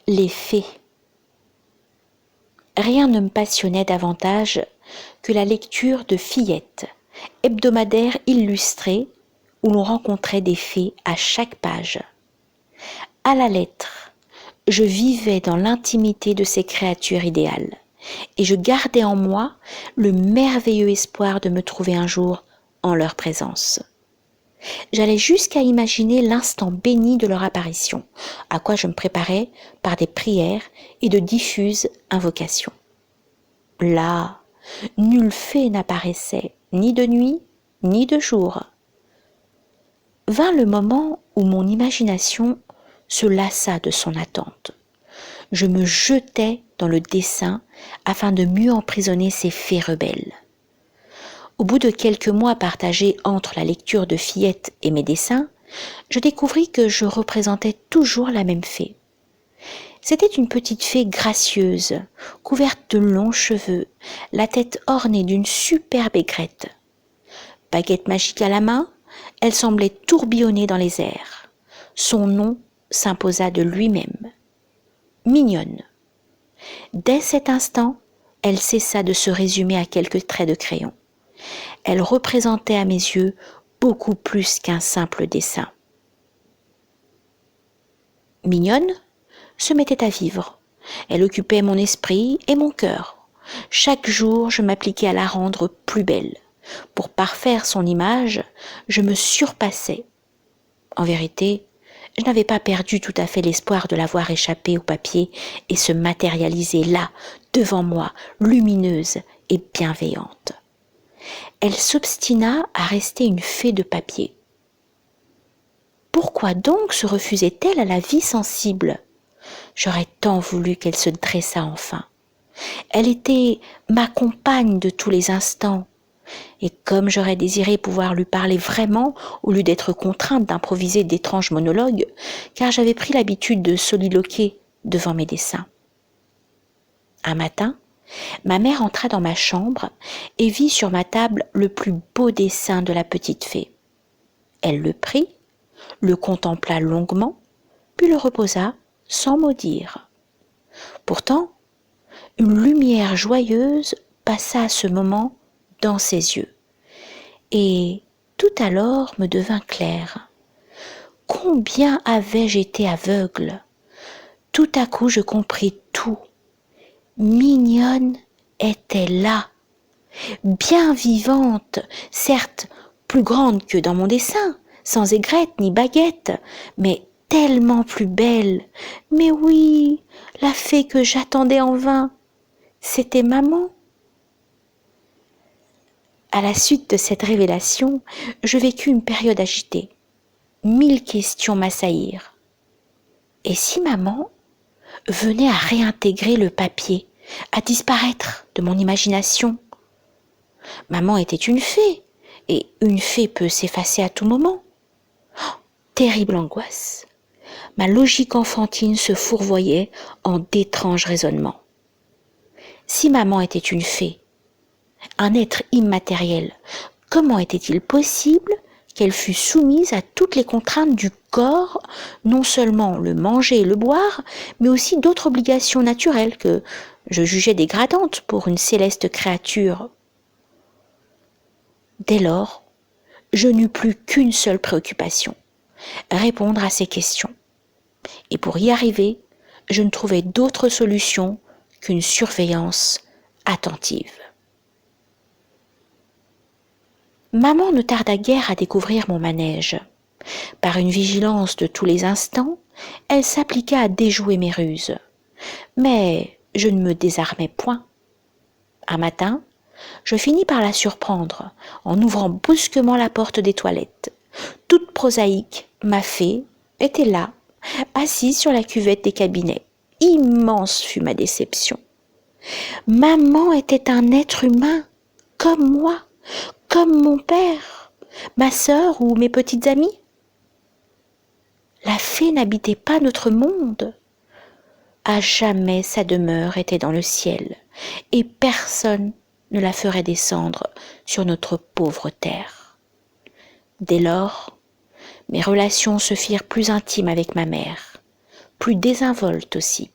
Les fées. Rien ne me passionnait davantage que la lecture de Fillettes, hebdomadaire illustré où l'on rencontrait des fées à chaque page. À la lettre, je vivais dans l'intimité de ces créatures idéales et je gardais en moi le merveilleux espoir de me trouver un jour en leur présence. J'allais jusqu'à imaginer l'instant béni de leur apparition, à quoi je me préparais par des prières et de diffuses invocations. Là, nulle fée n'apparaissait, ni de nuit, ni de jour. Vint le moment où mon imagination se lassa de son attente. Je me jetai dans le dessin afin de mieux emprisonner ces fées rebelles. Au bout de quelques mois partagés entre la lecture de Fillettes et mes dessins, je découvris que je représentais toujours la même fée. C'était une petite fée gracieuse, couverte de longs cheveux, la tête ornée d'une superbe aigrette. Baguette magique à la main, elle semblait tourbillonner dans les airs. Son nom s'imposa de lui-même. Mignonne. Dès cet instant, elle cessa de se résumer à quelques traits de crayon. Elle représentait à mes yeux beaucoup plus qu'un simple dessin. Mignonne se mettait à vivre. Elle occupait mon esprit et mon cœur. Chaque jour, je m'appliquais à la rendre plus belle. Pour parfaire son image, je me surpassais. En vérité, je n'avais pas perdu tout à fait l'espoir de la voir échapper au papier et se matérialiser là, devant moi, lumineuse et bienveillante. Elle s'obstina à rester une fée de papier. Pourquoi donc se refusait-elle à la vie sensible ? J'aurais tant voulu qu'elle se dressât enfin. Elle était ma compagne de tous les instants. Et comme j'aurais désiré pouvoir lui parler vraiment au lieu d'être contrainte d'improviser d'étranges monologues, car j'avais pris l'habitude de soliloquer devant mes dessins. Un matin, ma mère entra dans ma chambre et vit sur ma table le plus beau dessin de la petite fée. Elle le prit, le contempla longuement, puis le reposa sans mot dire. Pourtant, une lumière joyeuse passa à ce moment dans ses yeux. Et tout alors me devint clair. Combien avais-je été aveugle ? Tout à coup je compris tout. Mignonne était là, bien vivante, certes plus grande que dans mon dessin, sans aigrette ni baguette, mais tellement plus belle. Mais oui, la fée que j'attendais en vain, c'était maman. À la suite de cette révélation, je vécus une période agitée. 1000 questions m'assaillirent. Et si maman venait à réintégrer le papier, à disparaître de mon imagination ? Maman était une fée, et une fée peut s'effacer à tout moment. Oh, terrible angoisse. Ma logique enfantine se fourvoyait en d'étranges raisonnements. Si maman était une fée, un être immatériel, comment était-il possible qu'elle fût soumise à toutes les contraintes du corps, non seulement le manger et le boire, mais aussi d'autres obligations naturelles que je jugeais dégradantes pour une céleste créature. Dès lors, je n'eus plus qu'une seule préoccupation, répondre à ces questions. Et pour y arriver, je ne trouvais d'autre solution qu'une surveillance attentive. Maman ne tarda guère à découvrir mon manège. Par une vigilance de tous les instants, elle s'appliqua à déjouer mes ruses. Mais je ne me désarmai point. Un matin, je finis par la surprendre en ouvrant brusquement la porte des toilettes. Toute prosaïque, ma fée était là, assise sur la cuvette des cabinets. Immense fut ma déception. Maman était un être humain, comme moi, comme mon père, ma sœur ou mes petites amies. La fée n'habitait pas notre monde. À jamais sa demeure était dans le ciel, et personne ne la ferait descendre sur notre pauvre terre. Dès lors, mes relations se firent plus intimes avec ma mère, plus désinvoltes aussi.